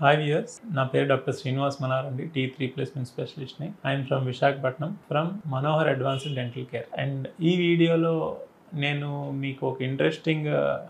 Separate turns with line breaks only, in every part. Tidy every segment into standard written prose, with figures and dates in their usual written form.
Hi viewers, నా పేరు doctor Srinivas Manar అండి, టీ3 రిప్లేస్మెంట్ స్పెషలిస్ట్ని. I'm from Visakhapatnam, from Manohar advanced dental care. And ఈ వీడియోలో నేను మీకు ఒక ఇంట్రెస్టింగ్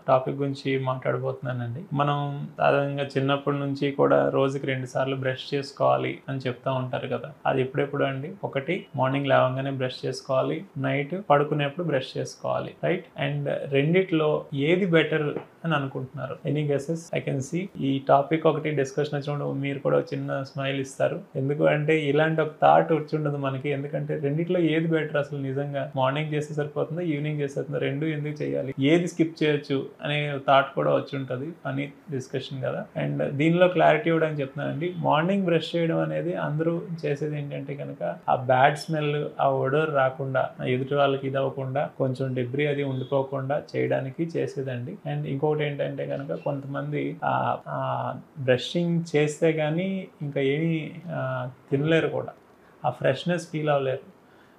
టాపిక్ గురించి మాట్లాడబోతున్నానండి. మనం సాధారణంగా చిన్నప్పటి నుంచి కూడా రోజుకి 2 సార్లు బ్రష్ చేసుకోవాలి అని చెప్తా ఉంటారు కదా. అది ఎప్పుడెప్పుడు అండి? ఒకటి మార్నింగ్ లేవగానే బ్రష్ చేసుకోవాలి, నైట్ పడుకునేప్పుడు బ్రష్ చేసుకోవాలి, రైట్? అండ్ రెండిట్లో ఏది బెటర్ అని అనుకుంటున్నారు? Any guesses? I can see ఈ టాపిక్ ఒకటి డిస్కషన్ వచ్చినప్పుడు మీరు కూడా చిన్న స్మైల్ ఇస్తారు. ఎందుకు అంటే ఇలాంటి ఒక థాట్ వచ్చి ఉండదు మనకి. ఎందుకంటే రెండిట్లో ఏది బెటర్ అసలు? నిజంగా మార్నింగ్ చేస్తే సరిపోతుందా, ఈవినింగ్ చేస్తే రెండు ఎందుకు చేయాలి, ఏది స్కిప్ చేయొచ్చు అనే థాట్ కూడా వచ్చి ఉంటుంది. ఫనీ డిస్కషన్ కదా. అండ్ దీనిలో క్లారిటీ ఇవ్వడానికి చెప్తున్నానండి. మార్నింగ్ బ్రష్ చేయడం అనేది అందరూ చేసేది ఏంటంటే కనుక ఆ బ్యాడ్ స్మెల్, ఆ ఒడర్ రాకుండా, ఎదుటి వాళ్ళకి ఇది అవ్వకుండా, కొంచెం డెబ్రీ అది ఉండిపోకుండా చేయడానికి చేసేదండి. అండ్ ఇంకొకటి ఏంటంటే కనుక కొంతమంది బ్రషింగ్ చేస్తే కానీ ఇంకా ఏమీ తినలేరు కూడా, ఆ ఫ్రెష్నెస్ ఫీల్ అవ్వలేరు.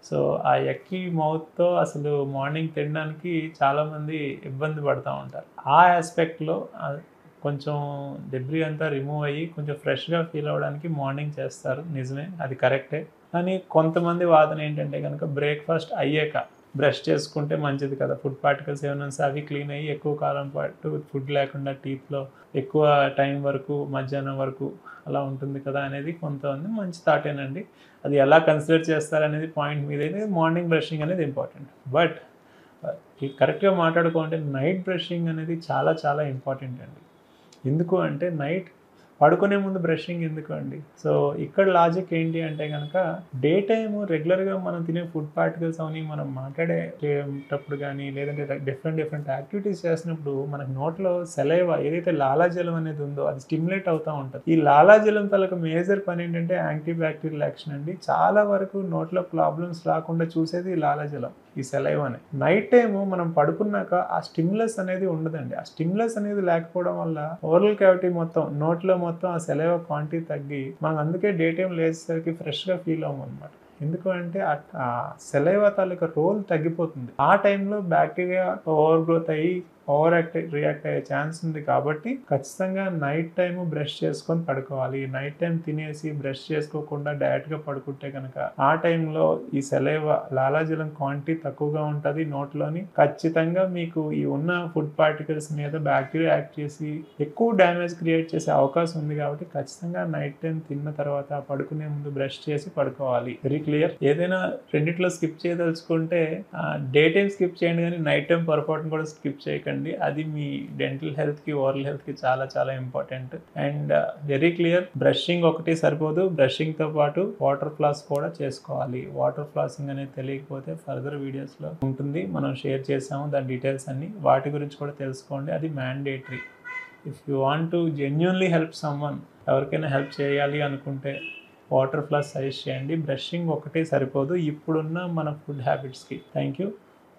సో ఆ ఎక్కి మౌత్తో అసలు మార్నింగ్ తినడానికి చాలామంది ఇబ్బంది పడుతూ ఉంటారు. ఆ ఆస్పెక్ట్లో కొంచెం డెబ్రీ అంతా రిమూవ్ అయ్యి కొంచెం ఫ్రెష్గా ఫీల్ అవ్వడానికి మార్నింగ్ చేస్తారు, నిజమే, అది కరెక్టే. కానీ కొంతమంది వాదన ఏంటంటే కనుక బ్రేక్ఫాస్ట్ అయ్యాక బ్రష్ చేసుకుంటే మంచిది కదా, ఫుడ్ పార్టికల్స్ ఏమైనా అవి క్లీన్ అయ్యి ఎక్కువ కాలం పాటు ఫుడ్ లేకుండా టీత్లో ఎక్కువ టైం వరకు, మధ్యాహ్నం వరకు అలా ఉంటుంది కదా అనేది కొంతమంది మంచి థాటేనండి. అది ఎలా కన్సిడర్ చేస్తారనేది పాయింట్ మీదైతే మార్నింగ్ బ్రషింగ్ అనేది ఇంపార్టెంట్. బట్ కరెక్ట్గా మాట్లాడుకోవాలంటే నైట్ బ్రషింగ్ అనేది చాలా చాలా ఇంపార్టెంట్ అండి. ఎందుకు అంటే నైట్ పడుకునే ముందు బ్రషింగ్ ఎందుకు అండి? సో ఇక్కడ లాజిక్ ఏంటి అంటే కనుక డే టైమ్ రెగ్యులర్గా మనం తినే ఫుడ్ పార్టికల్స్ అవన్నీ మనం మాట్లాడేటప్పుడు కానీ లేదంటే డిఫరెంట్ యాక్టివిటీస్ చేసినప్పుడు మనకు నోట్లో సెలైవా ఏదైతే లాలాజలం అనేది ఉందో అది స్టిమ్యులేట్ అవుతూ ఉంటుంది. ఈ లాలాజలం తలకు మేజర్ పని ఏంటంటే యాంటీ బ్యాక్టీరియల్ యాక్షన్ అండి. చాలా వరకు నోట్లో ప్రాబ్లమ్స్ రాకుండా చూసేది ఈ లాలాజలం, ఈ సెలైవానే. నైట్ టైము మనం పడుకున్నాక ఆ స్టిమ్యులస్ అనేది ఉండదండి. ఆ స్టిమ్యులస్ అనేది లేకపోవడం వల్ల ఓరల్ క్యావిటీ మొత్తం, నోట్లో మొత్తం ఆ సెలైవా క్వాంటిటీ తగ్గి మనం అందుకే డే టైం లేచేసరికి ఫ్రెష్గా ఫీల్ అవ్వం అనమాట. ఎందుకు అంటే ఆ సెలైవా తాలూకా రోల్ తగ్గిపోతుంది. ఆ టైంలో బ్యాక్టీరియా ఓవర్ గ్రోత్ అయ్యి రియాక్ట్ అయ్యే ఛాన్స్ ఉంది. కాబట్టి ఖచ్చితంగా నైట్ టైము బ్రష్ చేసుకొని పడుకోవాలి. నైట్ టైం తినేసి బ్రష్ చేసుకోకుండా డైరెక్ట్గా పడుకుంటే కనుక ఆ టైంలో ఈ సెలైవా లాలాజలం క్వాంటిటీ తక్కువగా ఉంటుంది నోట్లోని. ఖచ్చితంగా మీకు ఈ ఉన్న ఫుడ్ పార్టికల్స్ మీద బ్యాక్టీరియా యాక్ట్ చేసి ఎక్కువ డ్యామేజ్ క్రియేట్ చేసే అవకాశం ఉంది. కాబట్టి ఖచ్చితంగా నైట్ టైం తిన్న తర్వాత పడుకునే ముందు బ్రష్ చేసి పడుకోవాలి. Very clear. ఏదైనా రెండిట్లో స్కిప్ చేయదలుచుకుంటే డే టైం స్కిప్ చేయండి, కానీ నైట్ టైం పొరపాటును కూడా స్కిప్ చేయకండి. అది మీ డెంటల్ హెల్త్కి, ఓరల్ హెల్త్కి చాలా చాలా important. And very clear, brushing ఒకటి సరిపోదు, బ్రషింగ్తో పాటు వాటర్ ఫ్లాస్ కూడా చేసుకోవాలి. వాటర్ ఫ్లాసింగ్ అనేది తెలియకపోతే ఫర్దర్ వీడియోస్లో ఉంటుంది, మనం షేర్ చేసాము దాని డీటెయిల్స్ అన్ని, వాటి గురించి కూడా తెలుసుకోండి. అది mandatory. If you want to genuinely help someone, ఎవరికైనా హెల్ప్ చేయాలి అనుకుంటే వాటర్ ఫ్లాస్ సజెస్ట్ చేయండి. బ్రషింగ్ ఒకటే సరిపోదు ఇప్పుడున్న మన ఫుడ్ హ్యాబిట్స్కి. Thank you.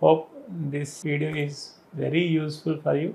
Hope this video is very useful for you.